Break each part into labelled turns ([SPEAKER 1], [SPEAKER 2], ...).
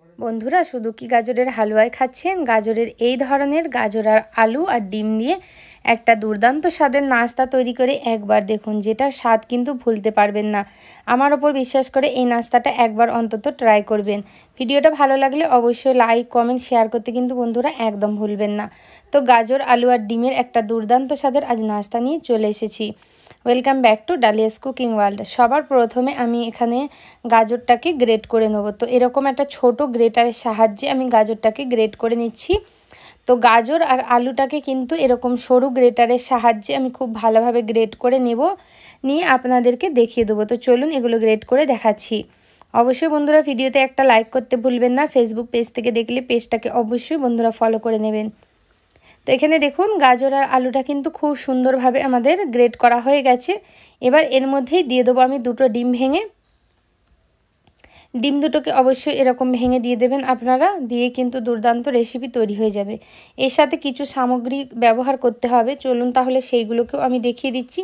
[SPEAKER 1] বন্ধুরা শুধু কি গাজরের হালুয়াই খাচ্ছেন? গাজরের এই ধরনের গাজর আর আলু আর ডিম দিয়ে একটা দুর্দান্ত স্বাদের নাস্তা তৈরি করে একবার দেখুন, যেটার স্বাদ কিন্তু ভুলতে পারবেন না। আমার ওপর বিশ্বাস করে এই নাস্তাটা একবার অন্তত ট্রাই করবেন। ভিডিওটা ভালো লাগলে অবশ্যই লাইক কমেন্ট শেয়ার করতে কিন্তু বন্ধুরা একদম ভুলবেন না। তো গাজর আলু আর ডিমের একটা দুর্দান্ত স্বাদের আজ নাস্তা নিয়ে চলে এসেছি। Welcome back to Dalia's cooking world. সবার প্রথমে আমি এখানে গাজরটাকে গ্রেট করে নেব। তো এরকম একটা ছোট গ্রেটারের সাহায্যে আমি গাজরটাকে গ্রেট করে নিচ্ছি। তো গাজর আর আলুটাকে কিন্তু এরকম সরু গ্রেটারের সাহায্যে আমি খুব ভালোভাবে গ্রেট করে নেব, নিয়ে আপনাদেরকে দেখিয়ে দেবো। তো চলুন এগুলো গ্রেট করে দেখাচ্ছি। অবশ্যই বন্ধুরা ভিডিওতে একটা লাইক করতে ভুলবেন না। ফেসবুক পেজ থেকে দেখলে পেজটাকে অবশ্যই বন্ধুরা ফলো করে নেবেন। তো এখানে দেখুন গাজর আর আলুটা কিন্তু খুব সুন্দরভাবে আমাদের গ্রেট করা হয়ে গেছে। এবার এর মধ্যেই দিয়ে দেবো আমি দুটো ডিম ভেঙে। ডিম দুটোকে অবশ্যই এরকম ভেঙে দিয়ে দেবেন আপনারা, দিয়ে কিন্তু দুর্দান্ত রেসিপি তৈরি হয়ে যাবে। এর সাথে কিছু সামগ্রী ব্যবহার করতে হবে, চলুন তাহলে সেইগুলোকেও আমি দেখিয়ে দিচ্ছি।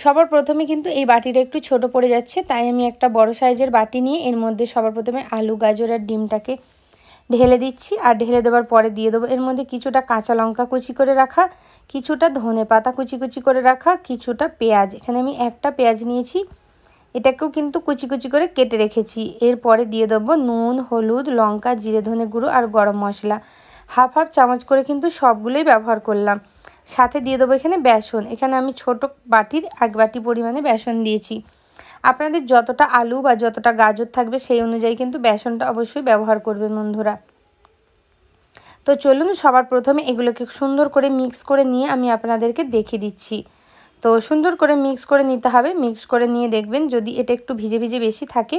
[SPEAKER 1] সবার প্রথমে কিন্তু এই বাটিটা একটু ছোট পড়ে যাচ্ছে, তাই আমি একটা বড় সাইজের বাটি নিয়ে এর মধ্যে সবার প্রথমে আলু গাজর আর ডিমটাকে ঢেলে দিচ্ছি। আর ঢেলে দেওয়ার পরে দিয়ে দেবো এর মধ্যে কিছুটা কাঁচা লঙ্কা কুচি করে রাখা, কিছুটা ধনে পাতা কুচি কুচি করে রাখা, কিছুটা পেঁয়াজ। এখানে আমি একটা পেঁয়াজ নিয়েছি, এটাকেও কিন্তু কুচি কুচি করে কেটে রেখেছি। এরপরে দিয়ে দেবো নুন, হলুদ, লঙ্কা, জিরে ধনে গুঁড়ো আর গরম মশলা। হাফ হাফ চামচ করে কিন্তু সবগুলোই ব্যবহার করলাম। সাথে দিয়ে দেবো এখানে বেসন। এখানে আমি ছোট বাটির 1 বাটি পরিমাণে বেসন দিয়েছি। আপনাদের যতটা আলু বা যতটা গাজর থাকবে সেই অনুযায়ী কিন্তু বেসনটা অবশ্যই ব্যবহার করবেন বন্ধুরা। তো চলুন সবার প্রথমে এগুলোকে সুন্দর করে মিক্স করে নিয়ে আমি আপনাদেরকে দেখিয়ে দিচ্ছি। তো সুন্দর করে মিক্স করে নিতে হবে। মিক্স করে নিয়ে দেখবেন যদি এটা একটু ভিজে ভিজে বেশি থাকে,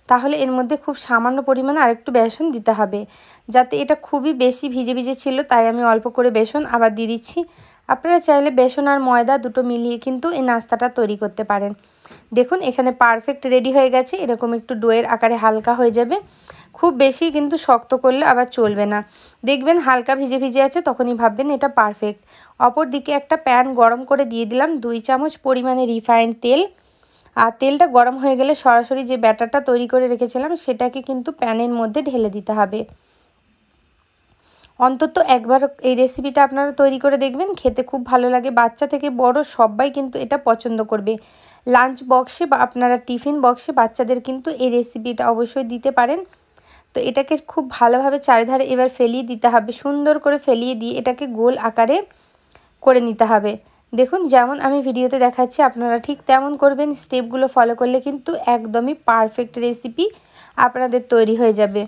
[SPEAKER 1] তাহলে এর মধ্যে খুব সামান্য পরিমাণে আরেকটু বেসন দিতে হবে। যাতে এটা খুবই বেশি ভিজে ভিজে ছিল, তাই আমি অল্প করে বেসন আবার দিয়ে দিচ্ছি। আপনারা চাইলে বেসন আর ময়দা দুটো মিলিয়ে কিন্তু এই নাস্তাটা তৈরি করতে পারেন। দেখুন এখানে পারফেক্ট রেডি হয়ে গেছে। এরকম একটু ডোয়ের আকারে হালকা হয়ে যাবে, খুব বেশি কিন্তু শক্ত করলে আবার চলবে না। দেখবেন হালকা ভিজে ভিজে আছে, তখনই ভাববেন এটা পারফেক্ট। অপর দিকে একটা প্যান গরম করে দিয়ে দিলাম 2 চামচ পরিমাণে রিফাইন্ড তেল। আর তেলটা গরম হয়ে গেলে সরাসরি যে ব্যাটারটা তৈরি করে রেখেছিলাম সেটাকে কিন্তু প্যানের মধ্যে ঢেলে দিতে হবে। অন্তত একবার এই রেসিপিটা আপনারা তৈরি করে দেখবেন, খেতে খুব ভালো লাগে। বাচ্চা থেকে বড় সবাই কিন্তু এটা পছন্দ করবে। লাঞ্চ বক্সে বা আপনারা টিফিন বক্সে বাচ্চাদের কিন্তু এই রেসিপিটা অবশ্যই দিতে পারেন। তো এটাকে খুব ভালোভাবে চারিধারে এবার ফেলিয়ে দিতে হবে। সুন্দর করে ফেলিয়ে দিয়ে এটাকে গোল আকারে করে নিতে হবে। দেখুন যেমন আমি ভিডিওতে দেখাচ্ছি আপনারা ঠিক তেমন করবেন। স্টেপগুলো ফলো করলে কিন্তু একদমই পারফেক্ট রেসিপি আপনাদের তৈরি হয়ে যাবে।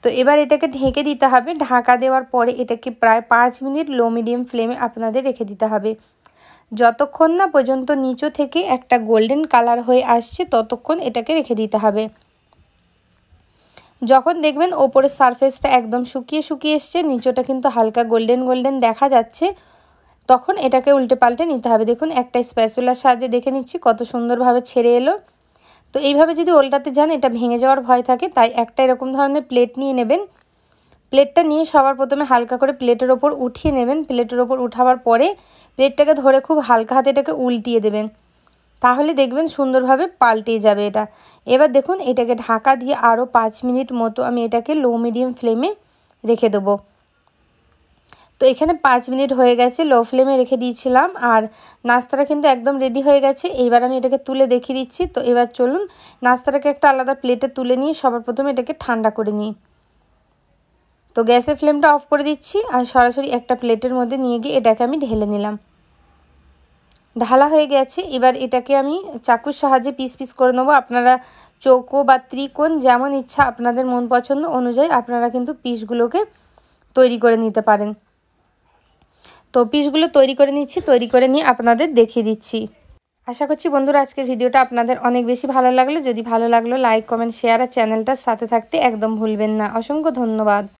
[SPEAKER 1] তো এবার এটাকে ঢেকে দিতে হবে। ঢাকা দেওয়ার পরে এটাকে প্রায় 5 মিনিট লো মিডিয়াম ফ্লেমে আপনাদের রেখে দিতে হবে। যতক্ষণ না পর্যন্ত নিচু থেকে একটা গোল্ডেন কালার হয়ে আসছে ততক্ষণ এটাকে রেখে দিতে হবে। যখন দেখবেন ওপরের সারফেসটা একদম শুকিয়ে শুকিয়ে এসছে, নিচটা কিন্তু হালকা গোল্ডেন গোল্ডেন দেখা যাচ্ছে, তখন এটাকে উল্টে পাল্টে নিতে হবে। দেখুন একটা স্প্যাচুলার সাহায্যে দেখে নিচ্ছি কত সুন্দরভাবে ছেড়ে এলো। তো এইভাবে যদি উল্টাতে যান এটা ভেঙে যাওয়ার ভয় থাকে, তাই একটা এরকম ধরনের প্লেট নিয়ে নেবেন। প্লেটটা নিয়ে সবার প্রথমে হালকা করে প্লেটের ওপর উঠিয়ে নেবেন। প্লেটের ওপর উঠাবার পরে প্লেটটাকে ধরে খুব হালকা হাতে এটাকে উল্টিয়ে দেবেন, তাহলে দেখবেন সুন্দরভাবে পাল্টে যাবে এটা। এবার দেখুন এটাকে ঢাকা দিয়ে আরও 5 মিনিট মতো আমি এটাকে লো মিডিয়াম ফ্লেমে রেখে দেবো। তো এখানে 5 মিনিট হয়ে গেছে, লো ফ্লেমে রেখে দিয়েছিলাম। আর নাস্তাটা কিন্তু একদম রেডি হয়ে গেছে। এইবার আমি এটাকে তুলে দেখিয়ে দিচ্ছি। তো এবার চলুন নাস্তাটাকে একটা আলাদা প্লেটে তুলে নিয়ে সবার প্রথমে এটাকে ঠান্ডা করে নিই। তো গ্যাসের ফ্লেমটা অফ করে দিচ্ছি আর সরাসরি একটা প্লেটের মধ্যে নিয়ে গিয়ে এটাকে আমি ঢেলে নিলাম। ঢালা হয়ে গেছে। এবার এটাকে আমি চাকুর সাহায্যে পিস পিস করে নেবো। আপনারা চৌকো বা ত্রিকোণ যেমন ইচ্ছা আপনাদের মন পছন্দ অনুযায়ী আপনারা কিন্তু পিসগুলোকে তৈরি করে নিতে পারেন। তো পিসগুলো তৈরি করে নিচ্ছি, তৈরি করে নিয়ে আপনাদের দেখিয়ে দিচ্ছি। আশা করছি বন্ধুরা আজকের ভিডিওটা আপনাদের অনেক বেশি ভালো লাগলো। যদি ভালো লাগলো লাইক কমেন্ট শেয়ার আর চ্যানেলটার সাথে থাকতে একদম ভুলবেন না। অসংখ্য ধন্যবাদ।